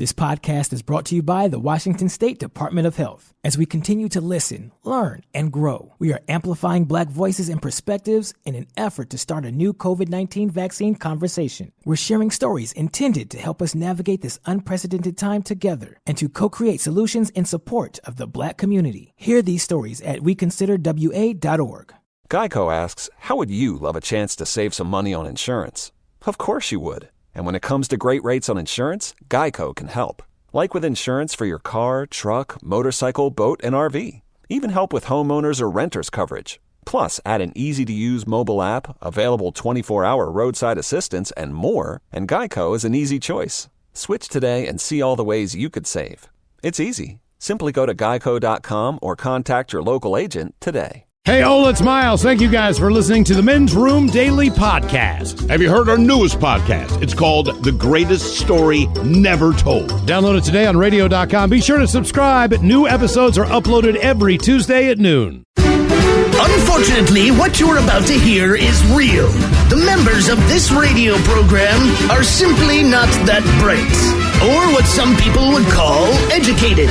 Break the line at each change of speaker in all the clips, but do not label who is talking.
This podcast is brought to you by the Washington State Department of Health. As we continue to listen, learn, and grow, we are amplifying Black voices and perspectives in an effort to start a new COVID-19 vaccine conversation. We're sharing stories intended to help us navigate this unprecedented time together and to co-create solutions in support of the Black community. Hear these stories at weconsiderwa.org.
Geico asks, how would you love a chance to save some money on insurance? Of course you would. And when it comes to great rates on insurance, Geico can help. Like with insurance for your car, truck, motorcycle, boat, and RV. Even help with homeowners or renters coverage. Plus, add an easy-to-use mobile app, available 24-hour roadside assistance, and more, and Geico is an easy choice. Switch today and see all the ways you could save. It's easy. Simply go to geico.com or contact your local agent today.
Hey, Ola, it's Miles. Thank you guys for listening to the Men's Room Daily Podcast.
Have you heard our newest podcast? It's called The Greatest Story Never Told.
Download it today on radio.com. Be sure to subscribe. New episodes are uploaded every Tuesday at noon.
Unfortunately, what you're about to hear is real. The members of this radio program are simply not that bright, or what some people would call educated.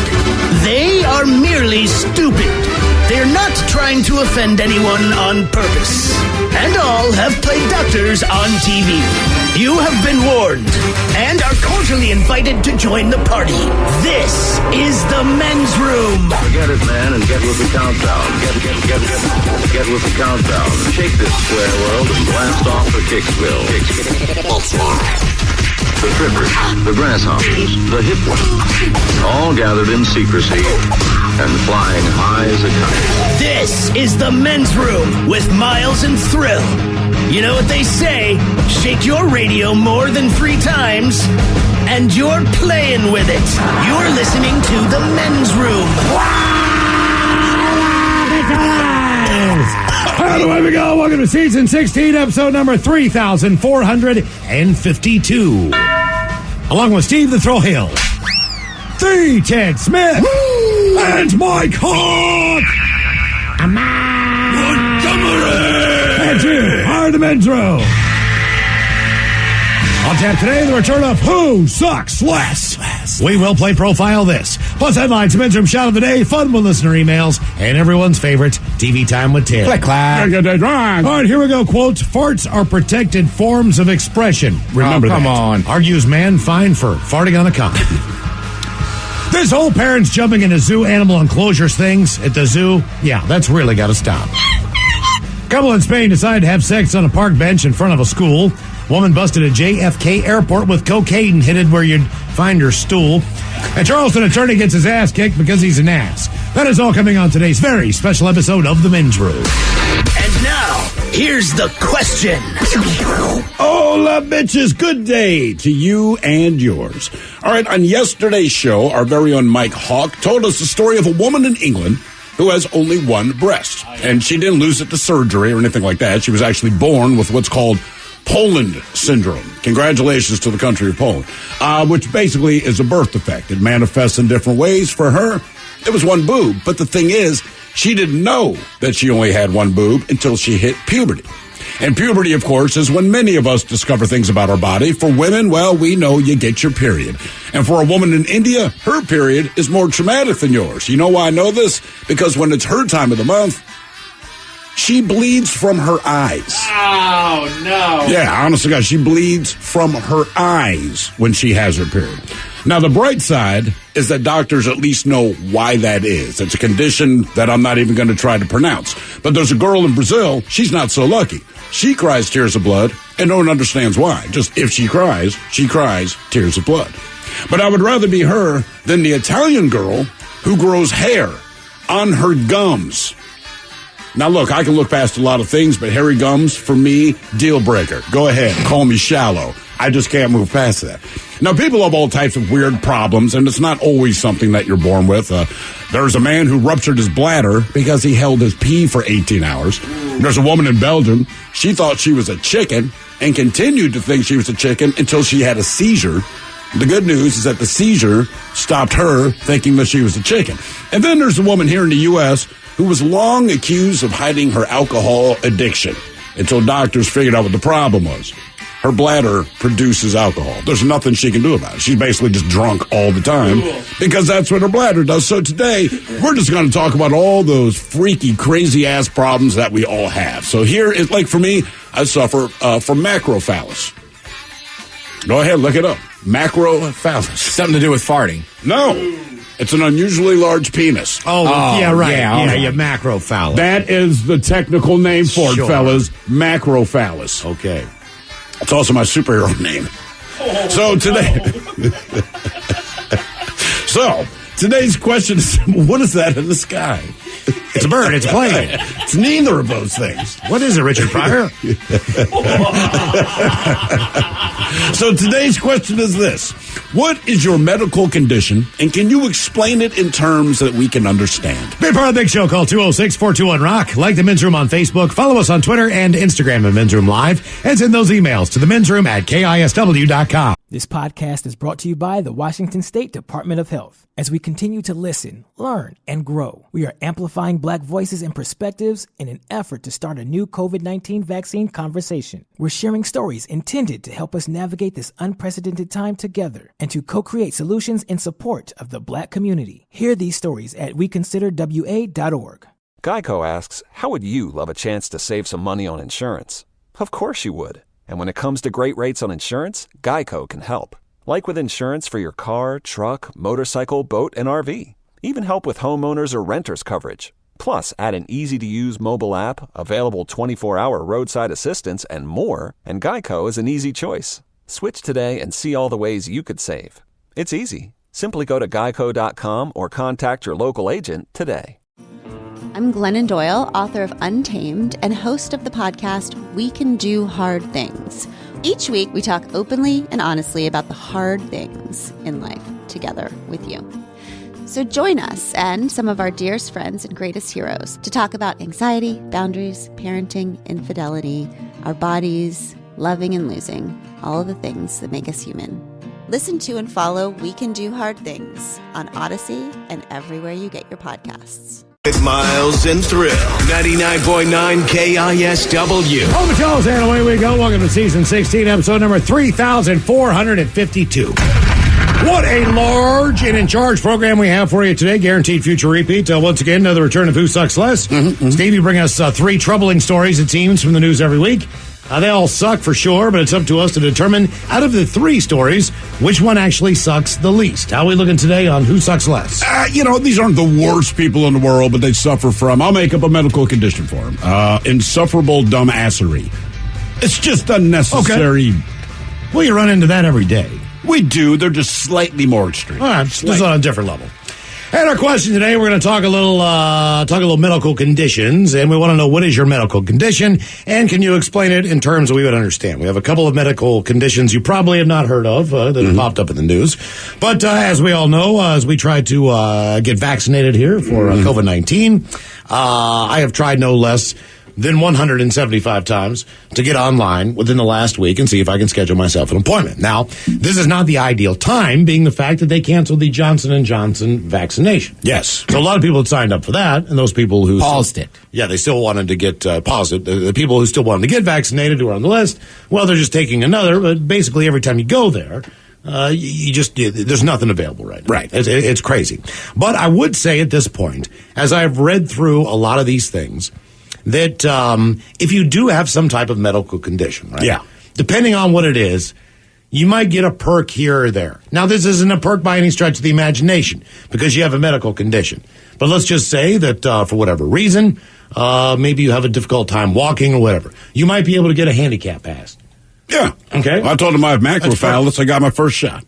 They are merely stupid. They're not trying to offend anyone on purpose. And all have played doctors on TV. You have been warned and are cordially invited to join the party. This is the Men's Room.
Forget it, man, and get with the countdown. Get with the countdown. Shake this square world and blast off for Kicksville. The trippers, the grasshoppers, the hip ones, all gathered in secrecy and flying high as a kite.
This is the Men's Room with Miles and Thrill. You know what they say, shake your radio more than 3 times, and you're playing with it. You're listening to the Men's Room.
How do I go? Welcome to season 16, episode number 3,452. Along with Steve the Thrill Hill, the Ted Smith, and Mike Hawk. And you are the Men's Room. On tap today, the return of Who Sucks Less. We will play Profile This. Plus headlines, Men's Room Shot of the Day, fun with listener emails, and everyone's favorite, TV Time with Tim.
Click, clack.
All right, here we go. Quote, farts are protected forms of expression. Remember that.
Come on.
Argues man fined for farting on a comment. This whole parents jumping into zoo animal enclosures things at the zoo, yeah, that's really got to stop. Couple in Spain decided to have sex on a park bench in front of a school. Woman busted at JFK airport with cocaine hidden where you'd find her stool. And Charleston attorney gets his ass kicked because he's an ass. That is all coming on today's very special episode of The Men's Room.
And now, here's the question.
Hola, bitches. Good day to you and yours. All right, on yesterday's show, our very own Mike Hawk told us the story of a woman in England who has only one breast. And she didn't lose it to surgery or anything like that. She was actually born with what's called Poland syndrome. Congratulations to the country of Poland, which basically is a birth defect. It manifests in different ways. For her, it was one boob. But the thing is, she didn't know that she only had one boob until she hit puberty. And puberty, of course, is when many of us discover things about our body. For women, well, we know you get your period. And for a woman in India, her period is more traumatic than yours. You know why I know this? Because when it's her time of the month, she bleeds from her eyes.
Oh, no.
Yeah, honest to God, she bleeds from her eyes when she has her period. Now, the bright side is that doctors at least know why that is. It's a condition that I'm not even going to try to pronounce. But there's a girl in Brazil, she's not so lucky. She cries tears of blood, and no one understands why. Just if she cries tears of blood. But I would rather be her than the Italian girl who grows hair on her gums. Now, look, I can look past a lot of things, but hairy gums, for me, deal breaker. Go ahead, call me shallow. I just can't move past that. Now, people have all types of weird problems, and it's not always something that you're born with. There's a man who ruptured his bladder because he held his pee for 18 hours. There's a woman in Belgium. She thought she was a chicken and continued to think she was a chicken until she had a seizure. The good news is that the seizure stopped her thinking that she was a chicken. And then there's a woman here in the U.S. who was long accused of hiding her alcohol addiction until doctors figured out what the problem was. her bladder produces alcohol. There's nothing she can do about it. She's basically just drunk all the time because that's what her bladder does. So today, we're just going to talk about all those freaky, crazy-ass problems that we all have. So here is, like for me, I suffer from macrophallus. Go ahead, look it up. Macrophallus.
Something to do with farting.
No. It's an unusually large penis.
Oh, yeah, right.
Yeah,
Yeah, macrophallus.
That is the technical name for it, fellas. Macrophallus.
Okay.
It's also my superhero name. So today's question is, what is that in the sky?
It's a bird. It's a plane.
It's neither of those things.
What is it, Richard Pryor?
So today's question is this. What is your medical condition, and can you explain it in terms that we can understand?
Be part of the big show. Call 206-421-ROCK. Like the Men's Room on Facebook. Follow us on Twitter and Instagram at Men's Room Live. And send those emails to the Men's Room at KISW.com.
This podcast is brought to you by the Washington State Department of Health. As we continue to listen, learn, and grow, we are amplifying Black voices and perspectives in an effort to start a new COVID-19 vaccine conversation. We're sharing stories intended to help us navigate this unprecedented time together and to co-create solutions in support of the Black community. Hear these stories at weconsiderwa.org.
Geico asks, how would you love a chance to save some money on insurance? Of course you would. And when it comes to great rates on insurance, Geico can help. Like with insurance for your car, truck, motorcycle, boat, and RV. Even help with homeowners or renters coverage. Plus, add an easy-to-use mobile app, available 24-hour roadside assistance, and more, and Geico is an easy choice. Switch today and see all the ways you could save. It's easy. Simply go to geico.com or contact your local agent today.
I'm Glennon Doyle, author of Untamed and host of the podcast We Can Do Hard Things. Each week, we talk openly and honestly about the hard things in life together with you. So join us and some of our dearest friends and greatest heroes to talk about anxiety, boundaries, parenting, infidelity, our bodies, loving and losing, all of the things that make us human. Listen to and follow We Can Do Hard Things on Odyssey and everywhere you get your podcasts.
Miles and Thrill, 99.9 KISW.
Oh, the show's and away we go. Welcome to season 16, episode number 3,452. What a large and in charge program we have for you today. Guaranteed future repeat. Once again, another return of Who Sucks Less. Steve, you bring us three troubling stories, it seems, from the news every week. They all suck for sure, but it's up to us to determine, out of the three stories, which one actually sucks the least. How are we looking today on Who Sucks Less?
These aren't the worst people in the world, but they suffer from, I'll make up a medical condition for them, insufferable dumbassery. It's just unnecessary.
Okay. Well, you run into that every day.
We do. They're just slightly more extreme.
All right, just on a different level. And our question today, we're going to talk a little medical conditions, and we want to know, what is your medical condition, and can you explain it in terms that we would understand? We have a couple of medical conditions you probably have not heard of that have popped up in the news. But as we all know, as we try to get vaccinated here for COVID-19, I have tried no less than 175 times to get online within the last week and see if I can schedule myself an appointment. Now, this is not the ideal time, being the fact that they canceled the Johnson & Johnson vaccination.
Yes.
So a lot of people had signed up for that, and those people who
paused it.
Yeah, they still wanted to get paused it. The people who still wanted to get vaccinated, who are on the list, well, they're just taking another. But basically, every time you go there, there's nothing available right now.
Right.
It's crazy. But I would say at this point, as I've read through a lot of these things, that if you do have some type of medical condition, right?
Yeah.
Depending on what it is, you might get a perk here or there. Now, this isn't a perk by any stretch of the imagination because you have a medical condition. But let's just say that for whatever reason, maybe you have a difficult time walking or whatever, you might be able to get a handicap pass.
Yeah.
Okay.
I told him I have macrophallus. I got my first shot.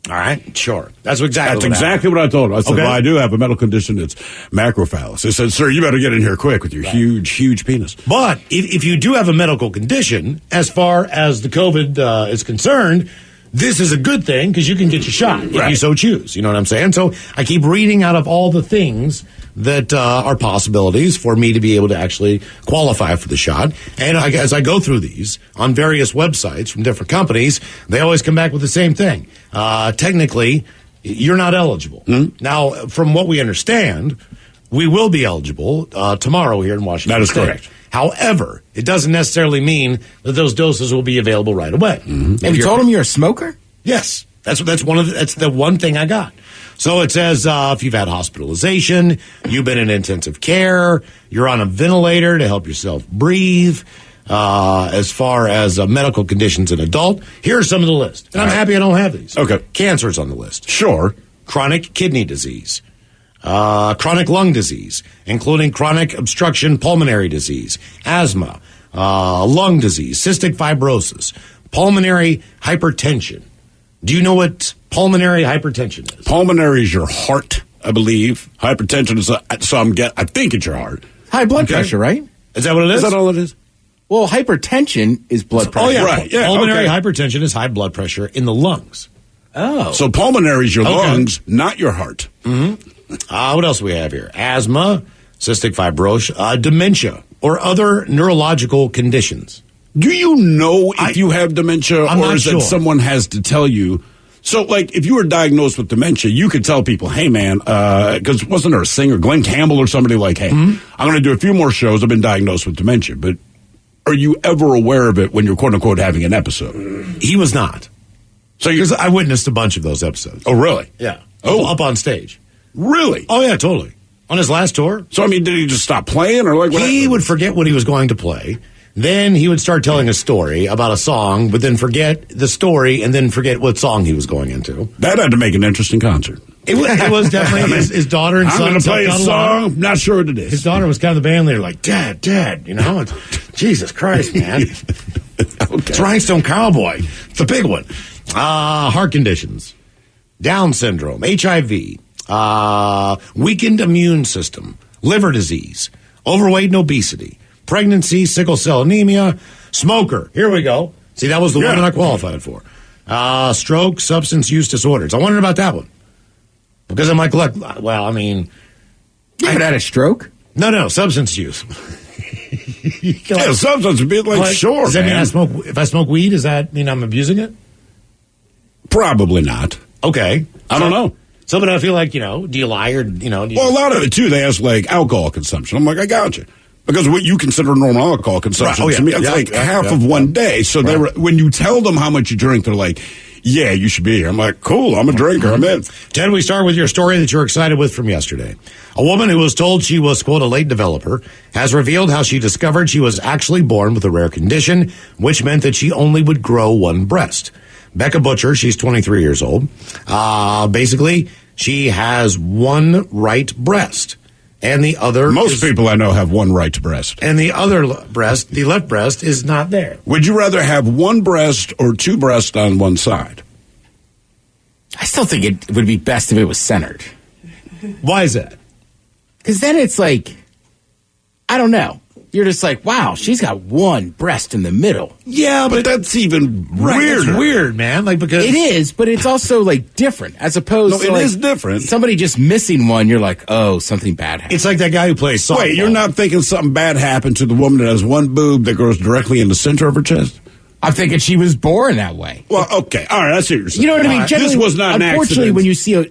All right, sure. That's exactly
what I told him. I said,
Okay.
well, I do have a medical condition. It's macrophallus. They said, sir, you better get in here quick with your huge penis.
But if you do have a medical condition, as far as the COVID is concerned, this is a good thing because you can get your shot if you so choose. You know what I'm saying? So I keep reading out of all the things that are possibilities for me to be able to actually qualify for the shot. And as I go through these on various websites from different companies, they always come back with the same thing. Technically, you're not eligible. Now, from what we understand, we will be eligible tomorrow here in Washington
That is
State.
correct.
However, it doesn't necessarily mean that those doses will be available right away.
Mm-hmm. And you told him you're a smoker?
Yes. That's the one thing I got. So it says if you've had hospitalization, you've been in intensive care, you're on a ventilator to help yourself breathe. As far as medical conditions in adult, here are some of the list. And I'm happy I don't have these.
Okay.
Cancer's on the list.
Sure.
Chronic kidney disease. Chronic lung disease, including chronic obstruction pulmonary disease, asthma, lung disease, cystic fibrosis, pulmonary hypertension. Do you know what pulmonary hypertension is?
Pulmonary is your heart, I believe. Hypertension is, I think it's your heart.
High blood pressure, right?
Is that what it is?
Is that all it is?
Well, hypertension is blood pressure.
Oh, yeah.
Right. Yeah,
pulmonary hypertension is high blood pressure in the lungs.
Oh.
So pulmonary is your lungs, not your heart.
Mm-hmm. What else do we have here? Asthma, cystic fibrosis, dementia, or other neurological conditions.
Do you know if you have dementia, or is it someone has to tell you? So, like, if you were diagnosed with dementia, you could tell people, hey, man, because wasn't there a singer, Glenn Campbell or somebody, like, hey, I'm going to do a few more shows. I've been diagnosed with dementia. But are you ever aware of it when you're, quote-unquote, having an episode?
He was not. So because I witnessed a bunch of those episodes.
Oh, really?
Yeah.
Oh.
Up on stage.
Really?
Oh, yeah, totally. On his last tour.
So, I mean, did he just stop playing? Or like what
He would forget what he was going to play. Then he would start telling a story about a song, but then forget the story and then forget what song he was going into.
That had to make an interesting concert.
It was definitely his daughter and son.
I'm going to play a song. Not sure what it is.
His daughter was kind of the band leader, like, Dad, you know? Jesus Christ, man. Okay. It's Rhinestone Cowboy. It's a big one. Heart conditions, Down syndrome, HIV, weakened immune system, liver disease, overweight and obesity, pregnancy, sickle cell anemia, smoker. Here we go. See, that was the one that I qualified for. Stroke, substance use disorders. I wondered about that one. Because I'm like, look, well, I mean...
You ever had a stroke?
No, substance use.
Yeah, substance would be like, sure,
does that
man.
mean if I smoke weed, does that mean I'm abusing it?
Probably not.
Okay.
I don't know.
So, but I feel like, do you lie or,
Well, a lot of it, too, they ask, like, alcohol consumption. I'm like, I got you. Because what you consider normal alcohol consumption, to me, it's half of one day. So when you tell them how much you drink, they're like, yeah, you should be here. I'm like, cool, I'm a drinker, I'm in.
Ted, we start with your story that you're excited with from yesterday. A woman who was told she was, quote, a late developer, has revealed how she discovered she was actually born with a rare condition, which meant that she only would grow one breast. Becca Butcher, she's 23 years old. Basically, she has one right breast. And the other...
Most people I know have one right breast.
And the other breast, the left breast, is not there.
Would you rather have one breast or two breasts on one side?
I still think it would be best if it was centered.
Why is that?
Because then it's like, I don't know. You're just like, wow, she's got one breast in the middle.
Yeah,
but that's even weird.
It's weird, man. Like, because
it is, but it's also like different as opposed to
it
like,
is different.
Somebody just missing one. You're like, oh, something bad happened.
It's like that guy who plays softball.
Wait, you're not thinking something bad happened to the woman that has one boob that goes directly in the center of her chest?
I'm thinking she was born that way.
Well, okay, all right, I see what you're saying.
You know what I mean?
Right. This was not an accident.
Unfortunately,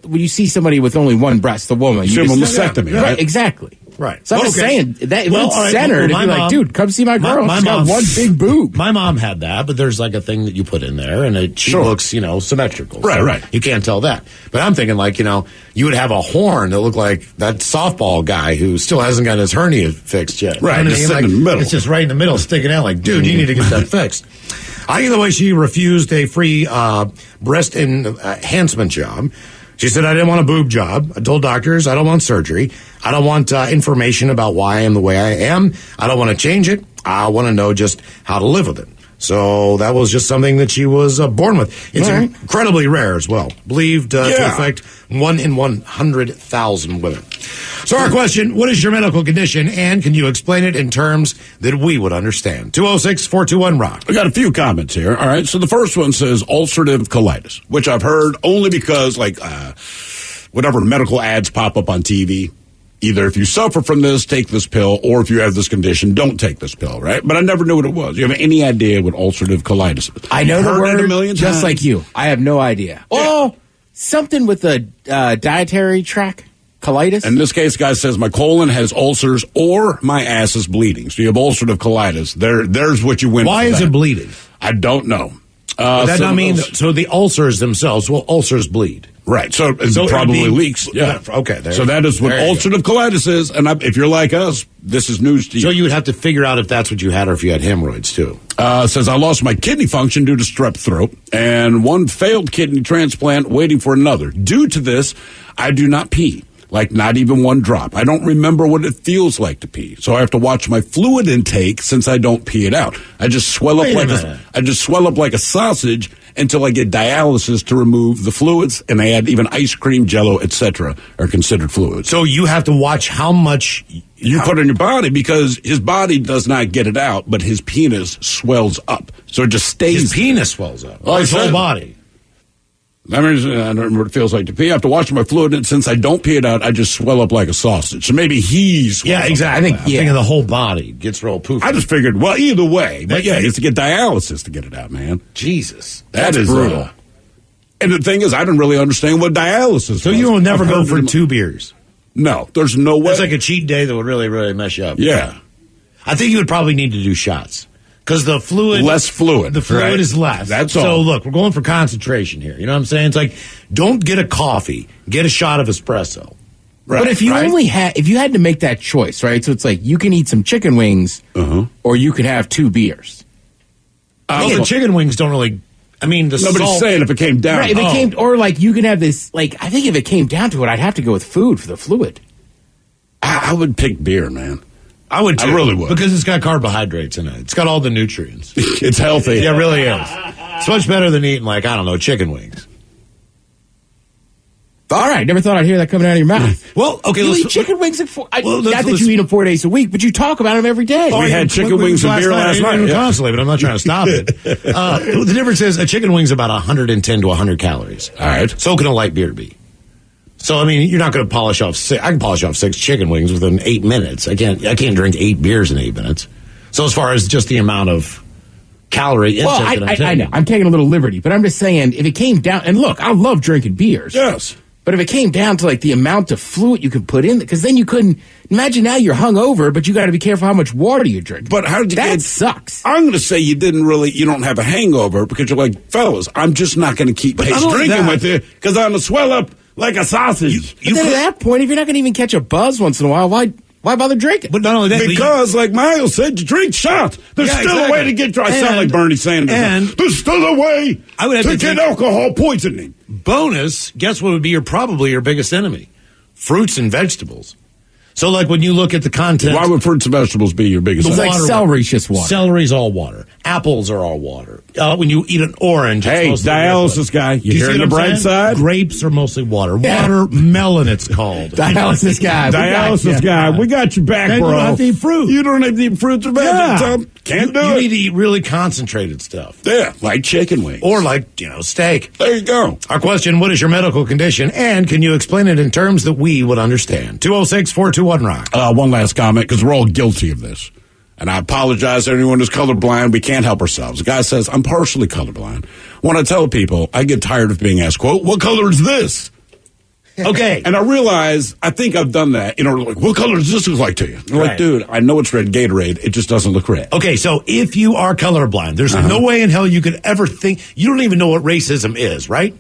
when you see somebody with only one breast, the woman,
you just mastectomy, right?
Exactly.
Right.
So I'm just saying that if it's centered, if you're like, dude, come see my girl. She's got one big boob.
My mom had that, but there's like a thing that you put in there, and she looks, symmetrical.
Right,
so
right.
You can't tell that. But I'm thinking like, you would have a horn that looked like that softball guy who still hasn't got his hernia fixed yet.
Right, just sitting in the middle.
It's just right in the middle, sticking out like, dude, you need to get that fixed. Either way, she refused a free breast enhancement job. She said, I didn't want a boob job. I told doctors, I don't want surgery. I don't want information about why I am the way I am. I don't want to change it. I want to know just how to live with it. So that was just something that she was born with. It's incredibly rare as well. Believed to affect 1 in 100,000 women. So our question, what is your medical condition, and can you explain it in terms that we would understand? 206-421-ROCK.
I got a few comments here. All right, so the first one says ulcerative colitis, which I've heard only because, whatever medical ads pop up on TV, either if you suffer from this, take this pill, or if you have this condition, don't take this pill, right? But I never knew what it was. You have any idea what ulcerative colitis is?
I know the word
a million
just
times.
like you. I have no idea. Oh, something with the dietary tract. Colitis?
In this case, guy says my colon has ulcers or my ass is bleeding. So you have ulcerative colitis. There's what you win.
Why is it bleeding?
I don't know.
Would that not mean so the ulcers themselves? Well, ulcers bleed.
Right. So it probably leaks. Yeah.
Okay.
So that is what ulcerative colitis is. And if you're like us, this is news to you.
So you would have to figure out if that's what you had or if you had hemorrhoids too.
Says I lost my kidney function due to strep throat and one failed kidney transplant waiting for another. Due to this, I do not pee. Like not even one drop. I don't remember what it feels like to pee. So I have to watch my fluid intake since I don't pee it out. I just swell up like a sausage until I get dialysis to remove the fluids, and I add even ice cream, Jell-O, etc. are considered fluids.
So you have to watch how much
you put in your body because his body does not get it out, but his penis swells up. So it just stays.
His penis swells up.
Oh,
his whole body.
I mean, I don't remember what it feels like to pee. I have to watch my fluid, and since I don't pee it out, I just swell up like a sausage. So maybe he's
exactly. I'm thinking the whole body gets real poofy.
I just figured, well, either way, but yeah, it's to get dialysis to get it out, man.
Jesus,
that's
brutal.
And the thing is, I didn't really understand what dialysis.
So you will never go for 2 beers.
No, there's no way.
That's like a cheat day that would really, really mess you up.
Yeah,
I think you would probably need to do shots. Because the fluid...
Less fluid.
The fluid is less.
That's all.
So, look, we're going for concentration here. You know what I'm saying? It's like, don't get a coffee. Get a shot of espresso.
Right, but if you if you had to make that choice, right? So it's like, you can eat some chicken wings, or you could have 2 beers.
The chicken wings don't really... I mean,
nobody's saying if it came down.
Right, if it came... Or, like, you could have this... Like, I think if it came down to it, I'd have to go with food for the fluid.
I would pick beer, man.
I would too.
I really would.
Because it's got carbohydrates in it. It's got all the nutrients.
It's healthy.
Yeah, it really is. It's much better than eating, like, I don't know, chicken wings.
All right, never thought I'd hear that coming out of your mouth.
Well, okay,
you eat chicken wings at 4... not that you eat them 4 days a week, but you talk about them every day.
We had chicken wings and beer last night.
Constantly, but I'm not trying to stop it. The difference is a chicken wing's about 110 to 100 calories.
All right.
So can a light beer be. So, I mean, you're not going to polish off I can polish off 6 chicken wings within 8 minutes. I can't drink 8 beers in 8 minutes. So as far as just the amount of calorie intake that I'm taking.
I know. I'm taking a little liberty, but I'm just saying, if it came down, and look, I love drinking beers.
Yes.
But if it came down to, like, the amount of fluid you could put in, because then you couldn't, imagine now you're hungover, but you got to be careful how much water you drink.
But how did you
That sucks.
I'm going to say you don't have a hangover because you're like, fellas, I'm just not going to keep drinking with you because I'm going to swell up like a sausage.
But then at that point, if you're not going to even catch a buzz once in a while, why bother drinking?
But not only that,
because, like Miles said, you drink shots. There's still a way to get dry. I sound like Bernie Sanders.
And
there's still a way to get alcohol poisoning.
Bonus, guess what would be probably your biggest enemy? Fruits and vegetables. So, like, when you look at the content...
Why would fruits and vegetables be your biggest enemy?
Like celery's just water.
Celery's all water. Apples are all water. When you eat an orange...
Hey, dialysis guy. You hearing the bright side?
Grapes are mostly water. Watermelon, it's called.
Dialysis guy.
Dialysis guy. We got your back, bro.
You don't have to eat fruit.
You don't have to eat fruits or vegetables. Can't do it.
You need to eat really concentrated stuff.
Yeah, like chicken wings.
Or like, steak.
There you go.
Our question, what is your medical condition? And can you explain it in terms that we would understand? 206-421-ROCK.
One last comment, because we're all guilty of this. And I apologize to anyone who's colorblind. We can't help ourselves. The guy says, I'm partially colorblind. When I tell people, I get tired of being asked, quote, what color is this?
Okay.
And I realize, I think I've done that. Like, what color does this look like to you? And
right.
Like, dude, I know it's red Gatorade. It just doesn't look red.
Okay, so if you are colorblind, there's no way in hell you could ever think, you don't even know what racism is, right?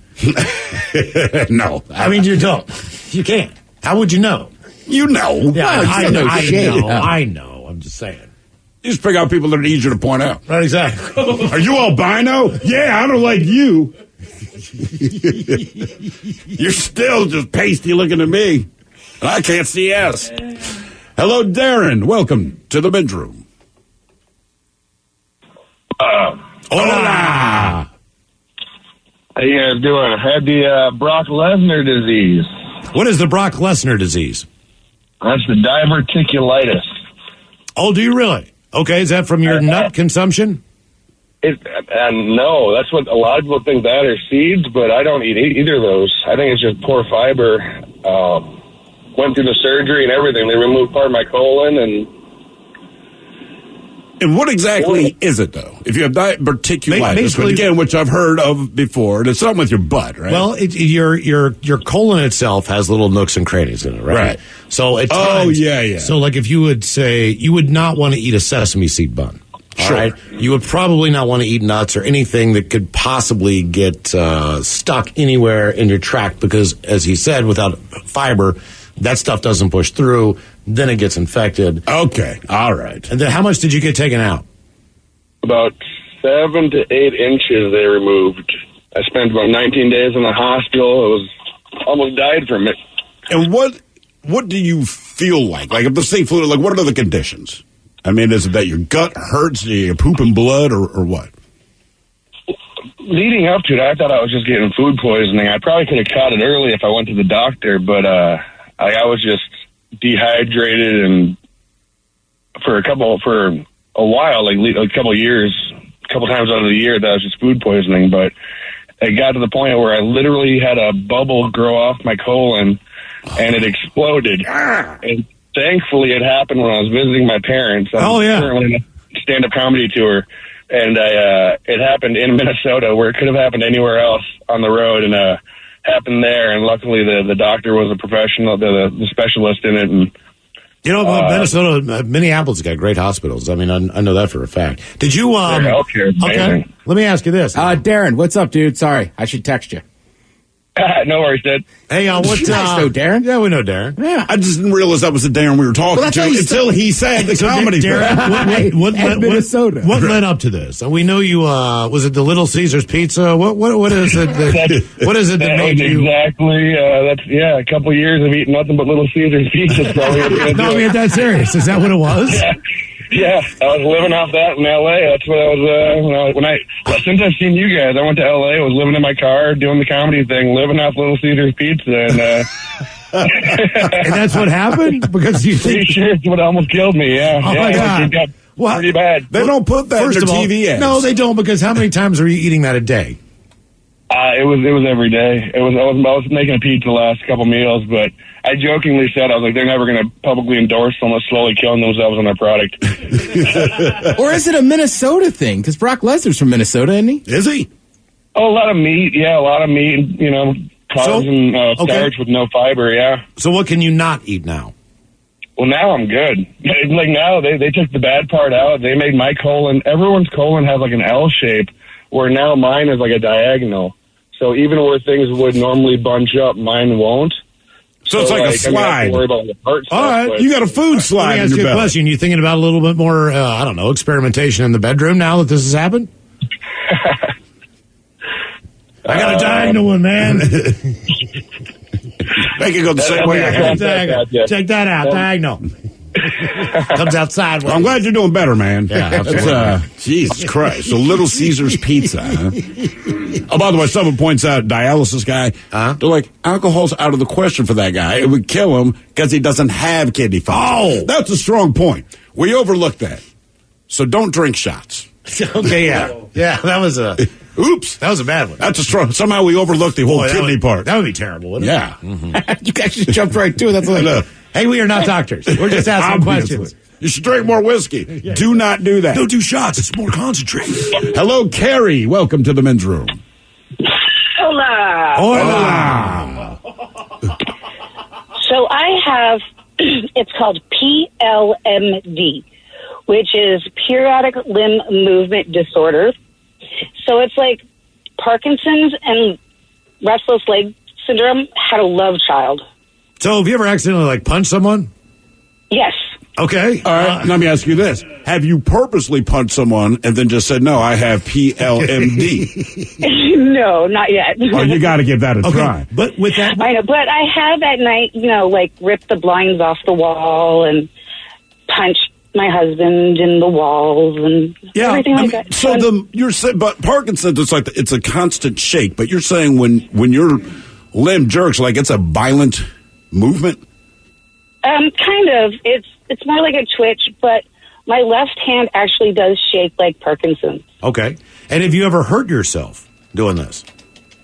No.
I mean, you don't. You can't. How would you know?
You know.
Yeah, I
know.
know. I'm just saying.
You just pick out people that are easier to point out.
Right, exactly.
Are you albino? Yeah, I don't like you. You're still just pasty looking at me. And I can't see S. Hello, Darren. Welcome to the bedroom. Hola.
How you guys doing? I had the Brock Lesnar disease.
What is the Brock Lesnar disease?
That's the diverticulitis.
Oh, do you really? Okay, is that from your nut consumption?
No, that's what a lot of people think that are seeds, but I don't eat either of those. I think it's just poor fiber. Went through the surgery and everything. They removed part of my colon, and
And what exactly is it, though? If you have diverticulitis, which, again, which I've heard of before, and it's something with your butt, right?
Well, your colon itself has little nooks and crannies in it, right? So at times,
yeah.
So, like, if you would say you would not want to eat a sesame seed bun,
sure.
Right? You would probably not want to eat nuts or anything that could possibly get stuck anywhere in your tract because, as he said, without fiber, that stuff doesn't push through. Then it gets infected.
Okay, all right.
And then how much did you get taken out?
About 7 to 8 inches they removed. I spent about 19 days in the hospital. I was almost died from it.
And what do you feel like? Like, if the same fluid, like, what are the conditions? I mean, is it that your gut hurts, do you pooping blood, or what?
Leading up to it, I thought I was just getting food poisoning. I probably could have caught it early if I went to the doctor, but I was just dehydrated, and for a while, like a couple of years, a couple times out of the year, that was just food poisoning. But it got to the point where I literally had a bubble grow off my colon, and it exploded. And thankfully, it happened when I was visiting my parents. I'm currently in a stand-up comedy tour, and it happened in Minnesota, where it could have happened anywhere else on the road, and happened there. And luckily, the doctor was a professional, the specialist in it. And
you know, Minnesota, Minneapolis got great hospitals. I mean, I know that for a fact. Did you?
Healthcare is amazing.
Okay, let me ask you this.
Darren, what's up, dude? Sorry, I should text you.
No worries, Dad.
Hey, what's
nice though, Darren?
Yeah, we know Darren.
Yeah,
I just didn't realize that was the Darren we were talking to until he said the comedy.
Darren,
Minnesota.
What led up to this? We know you. Was it the Little Caesars Pizza? What is it? What is it that made you?
Exactly. That's a couple of years of eating nothing but Little Caesars pizza.
No, I mean, that's serious. Is that what it was?
Yeah, I was living off that in L.A. That's what I was, since I've seen you guys, I went to L.A., was living in my car, doing the comedy thing, living off Little Caesars pizza, and
and that's what happened? Because you think...
Pretty sure it's what almost killed me, yeah.
Oh, my God.
It got pretty bad.
They don't put that in their TV ads.
No, they don't, because how many times are you eating that a day?
It was every day. I was making a pizza the last couple meals, but I jokingly said, I was like, they're never going to publicly endorse them, slowly killing themselves on their product.
Or is it a Minnesota thing? Because Brock Lesnar's from Minnesota, isn't he?
Is he?
Oh, a lot of meat. Yeah, a lot of meat. Carbs and starch with no fiber. Yeah.
So what can you not eat now?
Well, now I'm good. Like now, they took the bad part out. They made my colon. Everyone's colon has like an L shape, where now mine is like a diagonal. So even where things would normally bunch up, mine won't.
So it's like a slide.
I have to worry about the heart stuff,
all right, you got a food slide.
Let me ask you a question. You thinking about a little bit more, experimentation in the bedroom now that this has happened? I got a diagonal one, man.
Make it go the same way.
Check that out. Diagonal. Comes outside.
I'm glad you're doing better, man.
Yeah, absolutely.
Jesus Christ. So Little Caesars Pizza, huh? Oh, by the way, someone points out, dialysis guy, they're like, alcohol's out of the question for that guy. It would kill him because he doesn't have kidney function. Oh! That's a strong point. We overlooked that. So don't drink shots.
Okay, yeah. Yeah, that was a...
Oops.
That was a bad one.
That's a strong... Somehow we overlooked the whole kidney part.
That would be terrible, wouldn't it?
Yeah.
Mm-hmm. You guys just jumped right to it. That's like...
Hey, we are not doctors. We're just asking questions.
You should drink more whiskey. Yeah. Do not do that.
Don't do shots. It's more concentrated.
Hello, Carrie. Welcome to the men's room.
Hola.
Hola.
So I have, it's called PLMD, which is periodic limb movement disorder. So it's like Parkinson's and restless leg syndrome had a love child.
So have you ever accidentally punched someone?
Yes.
Okay.
All right. Let me ask you this. Have you purposely punched someone and then just said, no, I have PLMD?
No, not yet.
Oh, you got to give that a try.
But with that...
I know, but I have at night, ripped the blinds off the wall and punched my husband in the walls and everything like that.
So you're saying, but Parkinson's, it's a constant shake, but you're saying when your limb jerks, it's a violent movement?
Kind of. It's more like a twitch, but my left hand actually does shake like Parkinson's.
Okay. And have you ever hurt yourself doing this?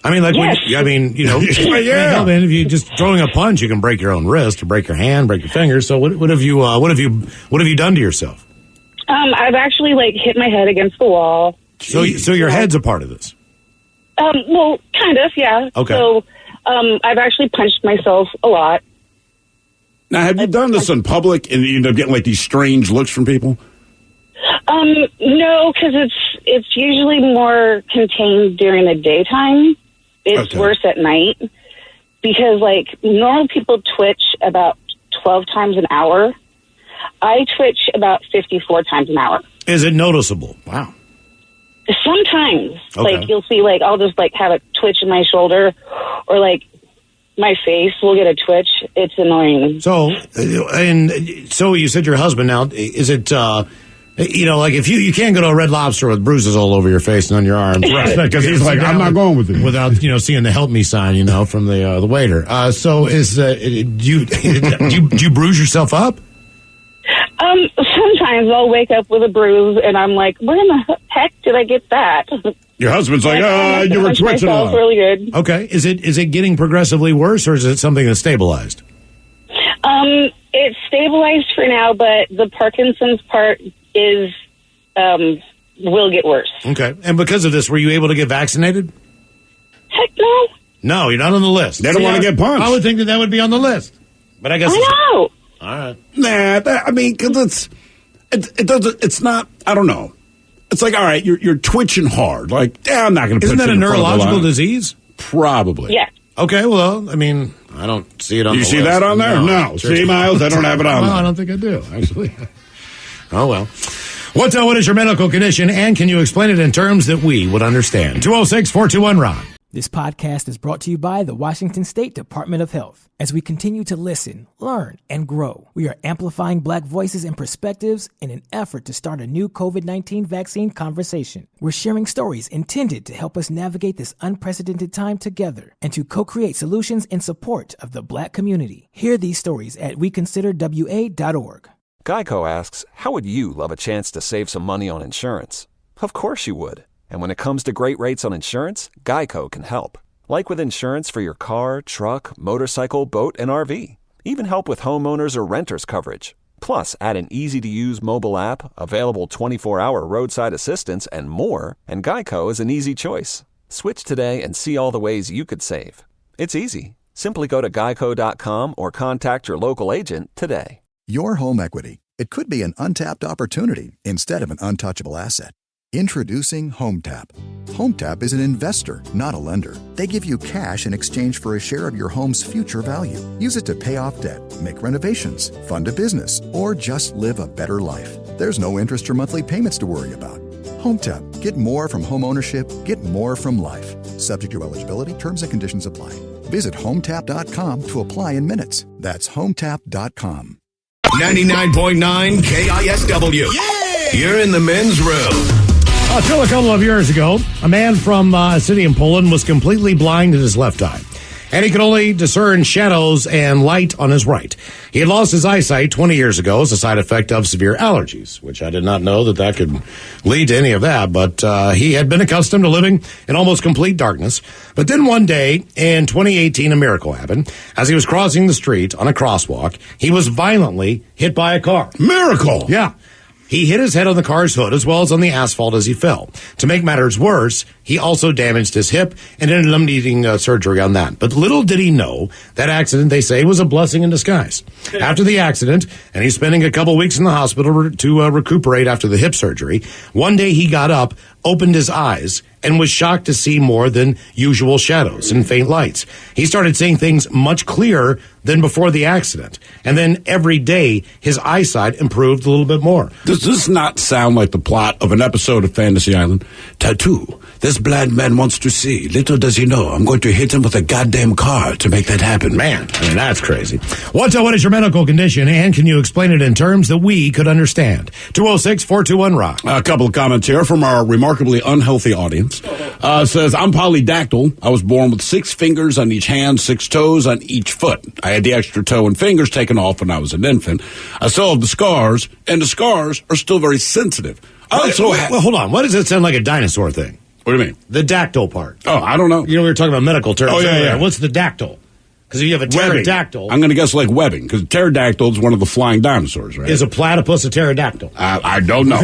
I mean,
yes.
If you just throwing a punch, you can break your own wrist or break your hand, break your fingers. So what have you done to yourself?
I've actually hit my head against the wall.
So your head's a part of this?
Well, kind of, yeah.
Okay.
So I've actually punched myself a lot.
Now, have you done this in public and you end up getting these strange looks from people?
No, because it's usually more contained during the daytime. It's worse at night because normal people twitch about 12 times an hour. I twitch about 54 times an hour.
Is it noticeable? Wow.
Sometimes,
Okay.
you'll see, I'll just have a twitch in my shoulder, or my face will get a twitch. It's annoying.
So you said your husband. Now, is it if you can't go to a Red Lobster with bruises all over your face and on your arms,
right? Because he's like, I'm not going with you
without seeing the help me sign, from the waiter. So do you bruise yourself up?
Sometimes I'll wake up with a bruise, and I'm like, where in the heck did I get that?
Your husband's like, you were twitching a lot.
Really good.
Okay. Is it getting progressively worse, or is it something that's stabilized?
It's stabilized for now, but the Parkinson's part is will get worse.
Okay. And because of this, were you able to get vaccinated?
Heck no.
No, you're not on the list.
They don't want to get punched.
I would think that would be on the list, but I guess
I know.
All right.
Nah, because it doesn't. It's not. I don't know. It's all right. You're twitching hard. I'm not going to.
Isn't that a neurological disease?
Probably.
Yeah.
Okay. Well, I don't see it on.
You
the
see
list.
that on there? No. See, Miles, I don't have it on.
Well,
there.
I don't think I do actually. Oh well. What is your medical condition, and can you explain it in terms that we would understand? 206-421-RON.
This podcast is brought to you by the Washington State Department of Health. As we continue to listen, learn, and grow, we are amplifying Black voices and perspectives in an effort to start a new COVID-19 vaccine conversation. We're sharing stories intended to help us navigate this unprecedented time together and to co-create solutions in support of the Black community. Hear these stories at weconsiderwa.org.
Geico asks, how would you love a chance to save some money on insurance? Of course you would. And when it comes to great rates on insurance, Geico can help. Like with insurance for your car, truck, motorcycle, boat, and RV. Even help with homeowners or renters coverage. Plus, add an easy-to-use mobile app, available 24-hour roadside assistance, and more, and Geico is an easy choice. Switch today and see all the ways you could save. It's easy. Simply go to geico.com or contact your local agent today.
Your home equity. It could be an untapped opportunity instead of an untouchable asset. Introducing HomeTap. HomeTap is an investor, not a lender. They give you cash in exchange for a share of your home's future value. Use it to pay off debt, make renovations, fund a business, or just live a better life. There's no interest or monthly payments to worry about. HomeTap. Get more from home ownership. Get more from life. Subject to eligibility. Terms and conditions apply. Visit HomeTap.com to apply in minutes. That's HomeTap.com.
99.9 KISW. Yeah! You're in the men's room.
Until a couple of years ago, a man from a city in Poland was completely blind in his left eye, and he could only discern shadows and light on his right. He had lost his eyesight 20 years ago as a side effect of severe allergies, which I did not know that could lead to any of that, but he had been accustomed to living in almost complete darkness. But then one day in 2018, a miracle happened. As he was crossing the street on a crosswalk, he was violently hit by a car.
Miracle!
Yeah. He hit his head on the car's hood as well as on the asphalt as he fell. To make matters worse, he also damaged his hip and ended up needing surgery on that. But little did he know that accident, they say, was a blessing in disguise. After the accident, and he's spending a couple weeks in the hospital to recuperate after the hip surgery, one day he got up, opened his eyes, and was shocked to see more than usual shadows and faint lights. He started seeing things much clearer than before the accident. And then every day, his eyesight improved a little bit more.
Does this not sound like the plot of an episode of Fantasy Island? Tattoo. This blind man wants to see. Little does he know, I'm going to hit him with a goddamn car to make that happen.
Man, that's crazy. What is your medical condition, and can you explain it in terms that we could understand? 206-421-ROCK.
A couple of comments here from our remarkably unhealthy audience. Says, I'm polydactyl. I was born with 6 fingers on each hand, 6 toes on each foot. I had the extra toe and fingers taken off when I was an infant. I still have the scars, and the scars are still very sensitive.
Well, hold on. Why does it sound like a dinosaur thing?
What do you mean?
The dactyl part.
Oh, I don't know.
We were talking about medical terms.
Oh, yeah.
What's the dactyl? Because if you have a
Webbing.
pterodactyl,
I'm going to guess like webbing, because pterodactyl is one of the flying dinosaurs, right?
is a platypus a pterodactyl?
I don't know.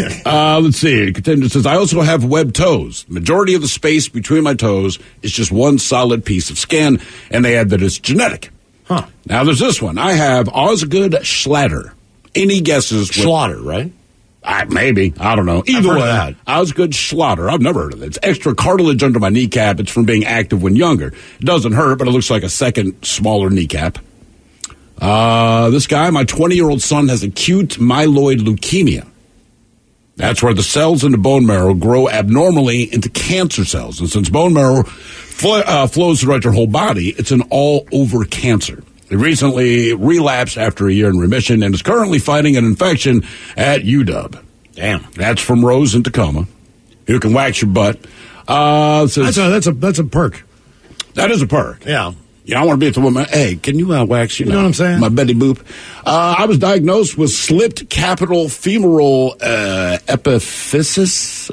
Let's see. It continues, says, I also have webbed toes. The majority of the space between my toes is just one solid piece of skin, and they add that it's genetic.
Huh.
Now there's this one. I have Osgood Schlatter. Any guesses?
Schlatter, right?
Maybe. I don't know. Either
heard
way,
of that.
Osgood Schlatter. I've never heard of it. It's extra cartilage under my kneecap. It's from being active when younger. It doesn't hurt, but it looks like a second smaller kneecap. This guy, my 20-year-old son, has acute myeloid leukemia. That's where the cells in the bone marrow grow abnormally into cancer cells. And since bone marrow flows throughout your whole body, it's an all-over cancer. He recently relapsed after a year in remission and is currently fighting an infection at UW.
Damn.
That's from Rose in Tacoma. You can wax your butt. Says,
That's a perk.
that is a perk.
Yeah.
Yeah, I want to be at the woman. Hey, can you wax?
You know what I'm saying?
My Betty Boop. I was diagnosed with slipped capital femoral epiphysis.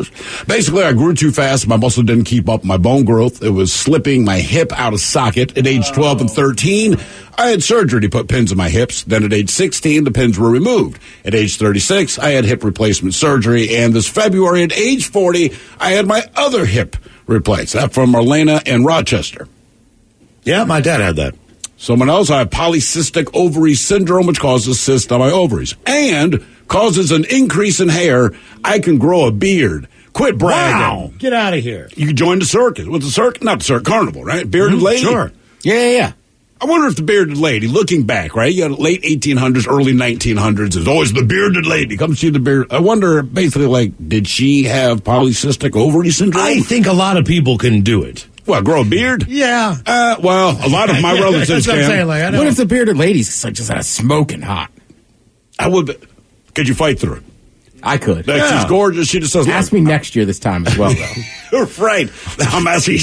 Basically, I grew too fast. My muscle didn't keep up my bone growth. It was slipping my hip out of socket. At age 12 and 13, I had surgery to put pins in my hips. Then at age 16, the pins were removed. At age 36, I had hip replacement surgery. And this February, at age 40, I had my other hip replaced. That from Marlena in Rochester.
Yeah, my dad had that.
Someone else, I have polycystic ovary syndrome, which causes cysts on my ovaries and causes an increase in hair. I can grow a beard. Quit bragging.
Wow. Get out of here.
You can join the circus. What's the circus? Not the circus, carnival, right? Bearded lady?
Sure.
Yeah.
I wonder if the bearded lady, looking back, right? You got late 1800s, early 1900s, is always the bearded lady. Come see the beard. I wonder, basically, like, did she have polycystic ovary syndrome?
I think a lot of people can do it.
What, grow a beard?
Yeah.
Well, a lot of my relatives
That's what I'm
can.
saying. Like, I know.
What if the bearded lady's like just smoking hot?
I would. Could you fight through it?
I could.
Like, she's gorgeous. She just says,
Ask me next year this time as well, though.
You're right. I'm asking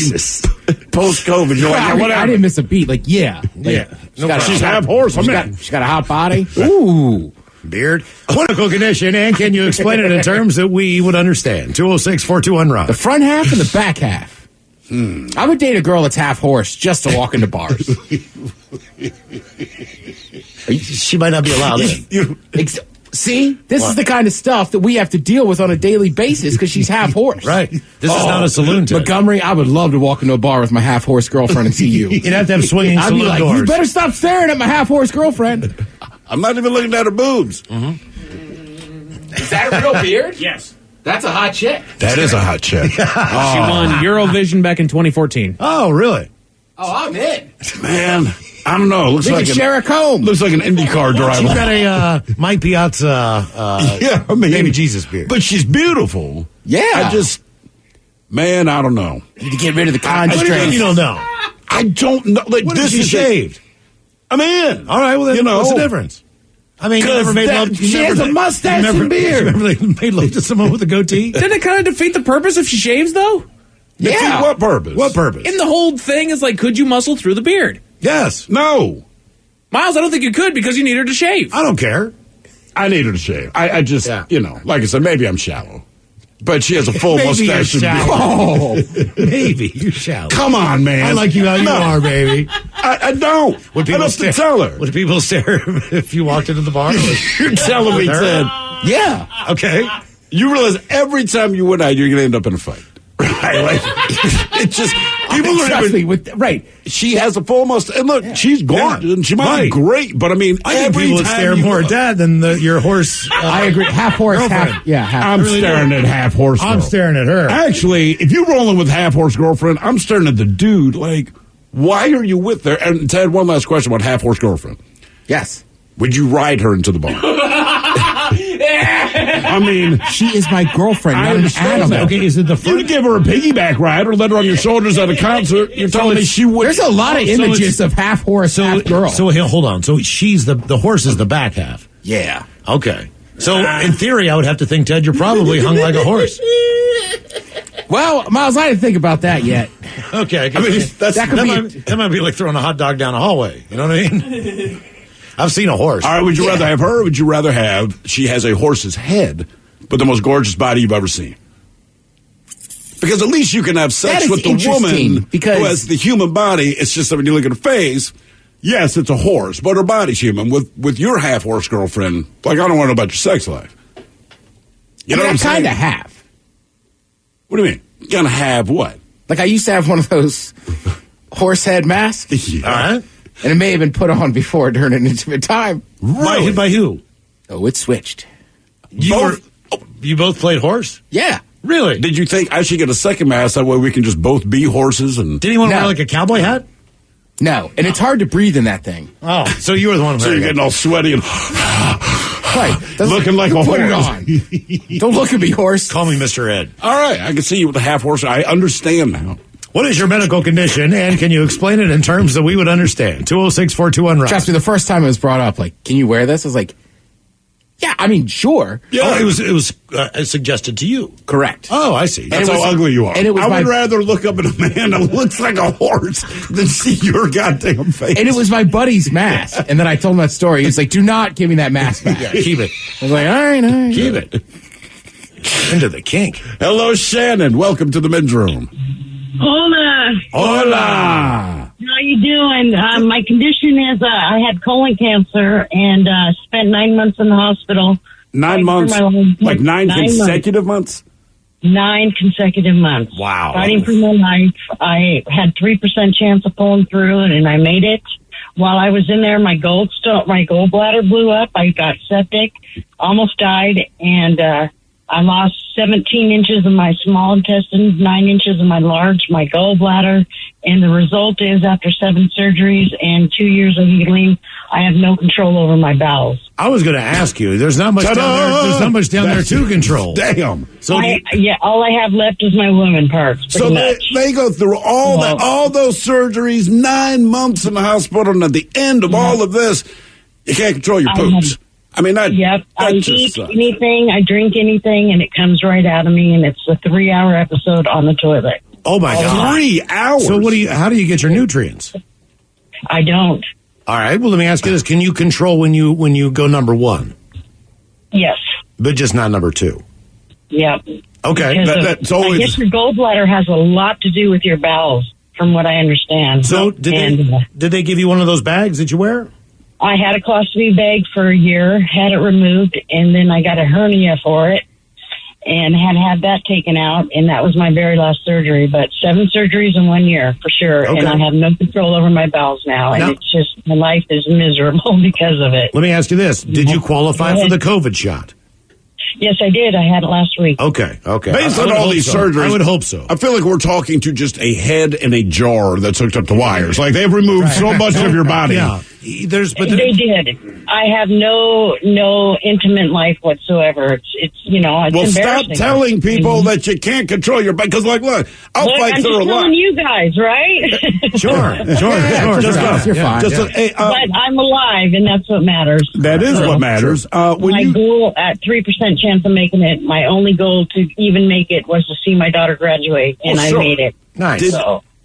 post-COVID. You're like,
I didn't miss a beat. Like, yeah.
She's half horse.
She's got a hot body. Ooh.
Beard. Clinical condition, and can you explain it in terms that we would understand? 206-421-ROCK.
The front half and the back half. I would date a girl that's half horse just to walk into bars.
She might not be allowed in.
See? This is the kind of stuff that we have to deal with on a daily basis because she's half horse.
Right. This is not a saloon tip.
Montgomery, I would love to walk into a bar with my half horse girlfriend and see you.
You'd have to have swinging
I'd be
saloon
like,
doors.
you better stop staring at my half horse girlfriend.
I'm not even looking at her boobs.
Is that a real beard?
Yes.
That's a hot chick.
That is a hot chick.
She won Eurovision back in 2014.
Oh, really?
Oh, I'm in.
Man, I don't know. Looks
We
like
can share a comb.
Looks like an IndyCar driver.
She's got a Mike Piazza baby Jesus beard.
But she's beautiful.
Yeah.
I don't know.
Need to get rid of the
What do you mean
constraints.
you don't know?
I don't know. Like,
What
this
if she
is
shaved?
I'm in.
All right, well, then what's the difference? I mean, you never made love.
She has a mustache and beard.
You never made love to someone with a goatee?
Didn't it kind of defeat the purpose if she shaves, though?
Yeah.
What purpose?
What purpose?
And the whole thing is like, could you muscle through the beard?
Yes.
No.
Miles, I don't think you could because you need her to shave.
I don't care.
I need her to shave. I just, like I said, maybe I'm shallow. But she has a full
Maybe
mustache.
you're
and
shallow.
beard.
Maybe you're shallow.
Come on, man.
I like you how you are, baby.
I don't.
Would
I
people
have to tell her.
Would people stare if you walked into the bar?
You're telling me, Ted.
Yeah.
Okay.
You realize every time you went out, you're going to end up in a fight. Right? Like, it's just, people are
Trust
even,
me, right.
she has a full mustache. And look, she's gorgeous. And she might be great. But I mean,
I think
every
people would
time
stare
you
more
look-
at Dad than your horse.
I agree. Half horse,
girlfriend.
half.
I'm staring at half horse.
I'm
girl.
staring at her.
Actually, if you're rolling with half horse girlfriend, I'm staring at the dude. Like, why are you with her? And Ted, one last question about half horse girlfriend.
Yes.
Would you ride her into the bar? I mean,
She is my girlfriend,
I
not an
understand
animal.
that.
Okay, is it the front?
you'd give her a piggyback ride or let her on your shoulders at a concert. You're telling me she would.
There's a lot of
So
images
it's-
of half horse, half girl.
So hold on. So she's the horse is the back half.
yeah.
Okay. So in theory, I would have to think, Ted, you're probably hung like a horse.
Well, Miles, I didn't think about that yet.
Okay.
I mean,
that might be like throwing a hot dog down a hallway. You know what I mean? I've seen a horse.
All right, would you rather have her or would you rather have she has a horse's head, but the most gorgeous body you've ever seen? Because at least you can have
That
sex
is
with the
interesting,
woman
because-
who has the human body. It's just that when you look at her face, yes, it's a horse, but her body's human. With your half-horse girlfriend, like, I don't want to know about your sex life. You know what I'm saying?
I kind of have.
What do you mean? You kind of have what?
Like, I used to have one of those horse head masks.
Yeah.
All right.
And it may have been put on before during an intimate time.
Really? By who?
Oh, it switched.
You both played horse?
Yeah.
Really?
Did you think I should get a second mask? That way we can just both be horses? And
did anyone wear like a cowboy hat?
No. And it's hard to breathe in that thing.
Oh, so you were the one
so you're getting all sweaty and
right.
looking like a horse.
Put it on. Don't look at me, horse.
Call me Mr. Ed.
All right. I can see you with the half horse. I understand now.
What is your medical condition, and can you explain it in terms that we would understand? 206-421-ROCK.
Trust me, the first time it was brought up, like, can you wear this? I was like, yeah, I mean, sure.
Yeah, it was suggested to you.
Correct.
Oh, I see.
That's how ugly you are.
And it was
I would rather look up at a man that looks like a horse than see your goddamn face.
And it was my buddy's mask. And then I told him that story. He was like, do not give me that mask back.
Yeah, keep it.
I was like, all right.
Keep it. Into the kink.
Hello, Shannon. Welcome to the men's room.
Hola.
Hola.
How you doing? My condition is I had colon cancer and spent 9 months in the hospital.
9 months? Like nine consecutive months?
9 consecutive months.
Wow.
Fighting for my life. I had 3% chance of pulling through it, and I made it. While I was in there, my gallbladder blew up. I got septic, almost died, and I lost 17 inches of my small intestine, 9 inches of my large, my gallbladder, and the result is after 7 surgeries and 2 years of healing, I have no control over my bowels.
I was going to ask you. There's not much down there. There's not much down there to control.
Damn.
So all I have left is my women parts.
So they go through all those surgeries, 9 months in the hospital, and at the end of all of this, you can't control your poops. I mean, that
I eat
sucks.
anything, I drink anything, and it comes right out of me, and it's a 3-hour episode on the toilet.
Oh my God!
3 hours.
So how do you get your nutrients?
I don't.
All right. Well, let me ask you this: can you control when you go number 1?
Yes.
But just not number 2.
Yep.
Okay.
That's always.
I guess your gallbladder has a lot to do with your bowels, from what I understand.
So did they give you one of those bags that you wear?
I had a colostomy bag for a year, had it removed, and then I got a hernia for it, and had that taken out, and that was my very last surgery. But 7 surgeries in 1 year, for sure,
Okay.
and I have no control over my bowels now, and it's just, my life is miserable because of it.
Let me ask you this: did you qualify for the COVID shot?
Yes, I did. I had it last week.
Okay.
Based on all these surgeries,
I would hope so.
I feel like we're talking to just a head in a jar that's hooked up to wires. Like they've removed so much of your body.
Yeah.
They did. I have no intimate life whatsoever. It's it's
Stop
embarrassing.
telling people that you can't control your body. Because look, I'll fight
I'm
through a
just
lot.
telling you guys, right?
Sure.
You're fine.
But I'm alive, and that's what matters.
That is what matters.
My goal at 3% chance of making it, my only goal to even make it was to see my daughter graduate, and I made it.
Nice.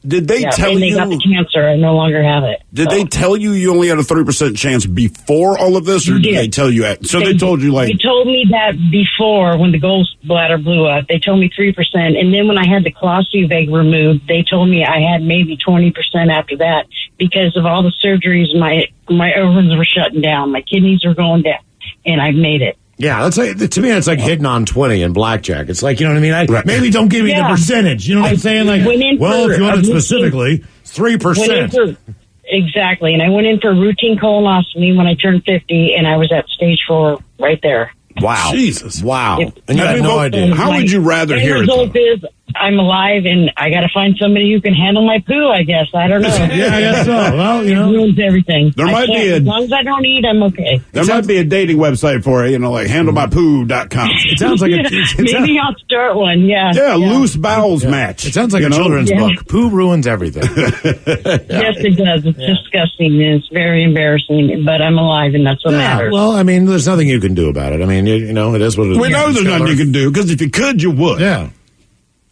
Did they tell
and they
you?
got the cancer. I no longer have it.
Did they tell you only had a 3% chance before all of this, or did they tell you? They told you
They told me that before when the gallbladder blew up. They told me 3%, and then when I had the colostomy bag removed, they told me I had maybe 20% after that because of all the surgeries. My organs were shutting down. My kidneys were going down, and I made it.
Yeah, that's like, to me, it's like hitting on 20 in blackjack. It's like, you know what I mean? Maybe don't give me the percentage. You know what I'm saying? Like, well, if you want it specifically, 3%.
Exactly. And I went in for a routine colonoscopy when I turned 50, and I was at stage 4 right there.
Wow.
Jesus.
Wow. And you had no idea.
How would you rather hear it?
The result is I'm alive, and I got to find somebody who can handle my poo, I guess. I don't know.
Yeah, I guess so. Well,
it ruins everything.
There might be
as long as I don't eat, I'm okay.
There might be a dating website for it, like handlemypoo.com.
It sounds like
maybe I'll start one, yeah.
Yeah, loose bowels match.
It sounds like a children's book. Poo ruins everything.
Yes, it does. It's disgusting, and it's very embarrassing, but I'm alive, and that's what matters.
Well, I mean, there's nothing you can do about it. I mean, it is what it is.
We know there's nothing you can do, because if you could, you would.
Yeah.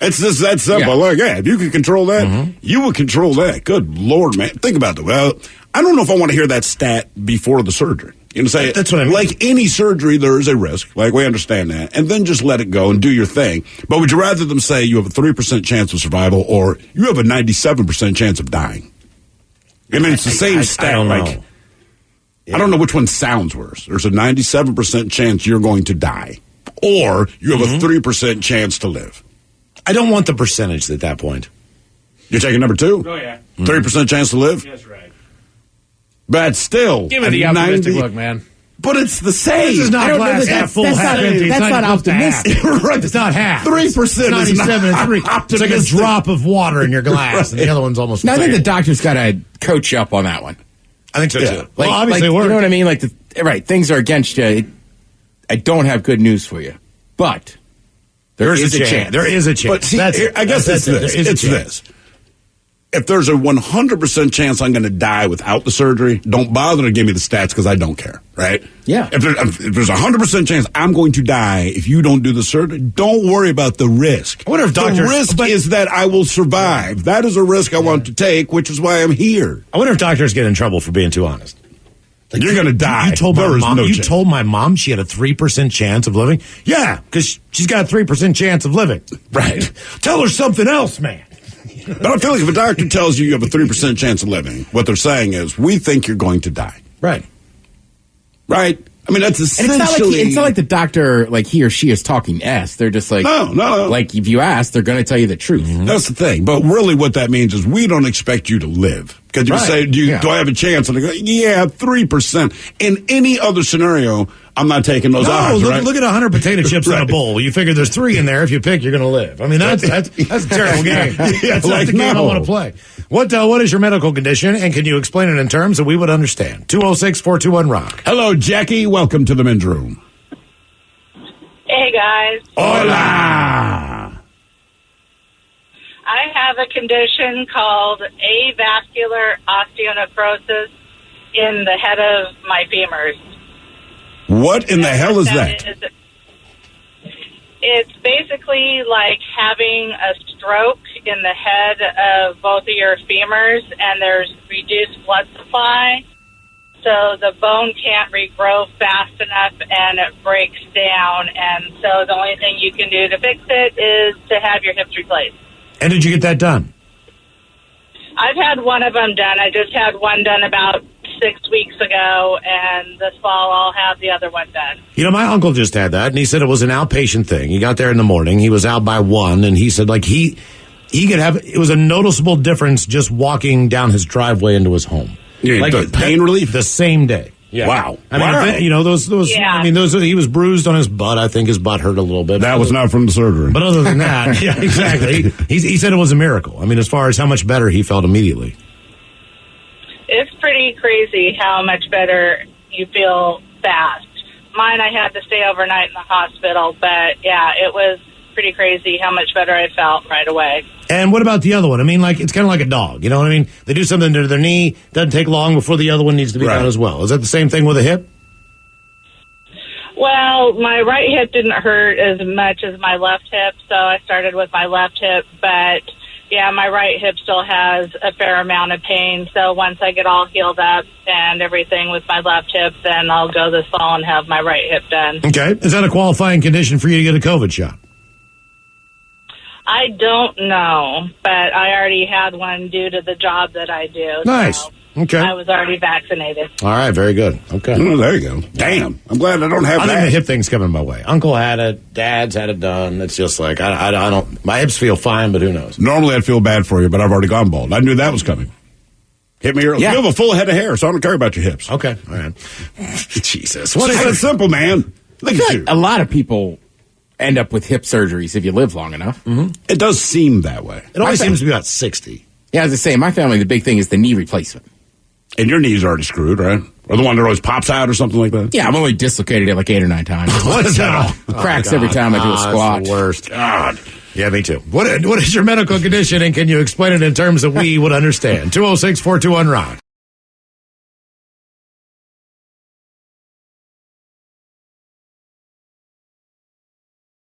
It's just that simple. Like, if you could control that, you would control that. Good Lord, man. Think about that. Well, I don't know if I want to hear that stat before the surgery. You know,
that's what I mean.
Like any surgery, there is a risk. Like, we understand that. And then just let it go and do your thing. But would you rather them say you have a 3% chance of survival or you have a 97% chance of dying? I mean, it's the same stat.
I don't know.
Like, I don't know which one sounds worse. There's a 97% chance you're going to die, or you have a 3% chance to live.
I don't want the percentage at that point.
You're taking number 2?
Oh, yeah.
3% chance to live?
That's right.
But still,
Give it the optimistic look, man.
But it's the same.
This is not glass half full, half empty.
That's not optimistic.
Right, it's not half.
3% is
97 and 3. It's like a drop of water in your glass, and the other one's almost.
No, I think
clear.
the doctor's got to coach you up on that one.
I think so too.
Like,
Well, obviously,
like,
it worked.
you know what I mean? Like, right, things are against you. I don't have good news for you, but there is a chance.
There is a chance.
But see, I guess it's this. It's this. If there's a 100% chance I'm going to die without the surgery, don't bother to give me the stats because I don't care, right?
Yeah.
If there's a 100% chance I'm going to die if you don't do the surgery, don't worry about the risk.
I wonder if doctors...
The risk is that I will survive. That is a risk I want to take, which is why I'm here.
I wonder if doctors get in trouble for being too honest.
Like, you're going to die.
You told
There
my
is
mom.
no
You
chance.
told my mom she had a 3% chance of living. Yeah, because she's got a 3% chance of living.
Right.
Tell her something else, man.
But I feel like if a doctor tells you have a 3% chance of living, what they're saying is, we think you're going to die.
Right.
Right? I mean, that's
And
essentially...
it's not like the doctor, like he or she is talking S. They're just like,
No.
like if you ask, they're going to tell you the truth.
That's the thing. But really what that means is we don't expect you to live. Because you say, do I have a chance? And I go, yeah, 3%. In any other scenario, I'm not taking those odds, right?
Look at 100 potato chips in a bowl. You figure there's 3 in there. If you pick, you're going to live. I mean, that's a terrible game. That's not the game I want to play. What is your medical condition, and can you explain it in terms that we would understand? 206-421-ROCK.
Hello, Jackie. Welcome to the men's room.
Hey, guys.
Hola.
I have a condition called avascular osteonecrosis in the head of my femurs.
What in the hell is that?
It's basically like having a stroke in the head of both of your femurs, and there's reduced blood supply, so the bone can't regrow fast enough, and it breaks down. And so the only thing you can do to fix it is to have your hips replaced.
And did you get that done?
I've had one of them done. I just had one done about 6 weeks ago, and this fall I'll have the other one done.
You know, my uncle just had that, and he said it was an outpatient thing. He got there in the morning. He was out by 1, and he said, like, he could have, it was a noticeable difference just walking down his driveway into his home.
Yeah,
like
the pain relief?
The same day. Yeah.
Wow.
I mean, you know, those.
Yeah.
I mean, he was bruised on his butt. I think his butt hurt a little bit.
That was not from the surgery.
But other than that, yeah, exactly. He said it was a miracle. I mean, as far as how much better he felt immediately.
It's pretty crazy how much better you feel fast. Mine, I had to stay overnight in the hospital, but yeah, it was pretty crazy how much better I felt right away.
And what about the other one? I mean, like, it's kind of like a dog. You know what I mean? They do something to their knee, doesn't take long before the other one needs to be done as well. Is that the same thing with a hip?
Well, my right hip didn't hurt as much as my left hip, so I started with my left hip, but yeah, my right hip still has a fair amount of pain, so once I get all healed up and everything with my left hip, then I'll go this fall and have my right hip done.
Okay. Is that a qualifying condition for you to get a COVID shot?
I don't know, but I already had one due to the job that I do.
Nice.
So
Okay.
I was already vaccinated.
All right, very good. Okay.
Oh, there you go. Damn. I'm glad I don't have
I
that.
think the hip thing's coming my way. Uncle had it. Dad's had it done. It's just like, I don't, my hips feel fine, but who knows?
Normally I'd feel bad for you, but I've already gone bald. I knew that was coming. Hit me early.
Yeah.
You have a full head of hair, so I don't care about your hips.
Okay. All right. Jesus.
What is that simple, man? Look at you.
A lot of people end up with hip surgeries if you live long enough.
Mm-hmm.
It does seem that way.
It always seems to be about 60.
Yeah, as I say, in my family, the big thing is the knee replacement.
And your knee's already screwed, right? Or the one that always pops out or something like that?
Yeah, I'm only dislocated it like 8 or 9 times.
What's that?
Cracks every time I do a squat.
That's the worst. God. Yeah, me too. What is your medical condition, and can you explain it in terms that we would understand? 206-421-ROCK.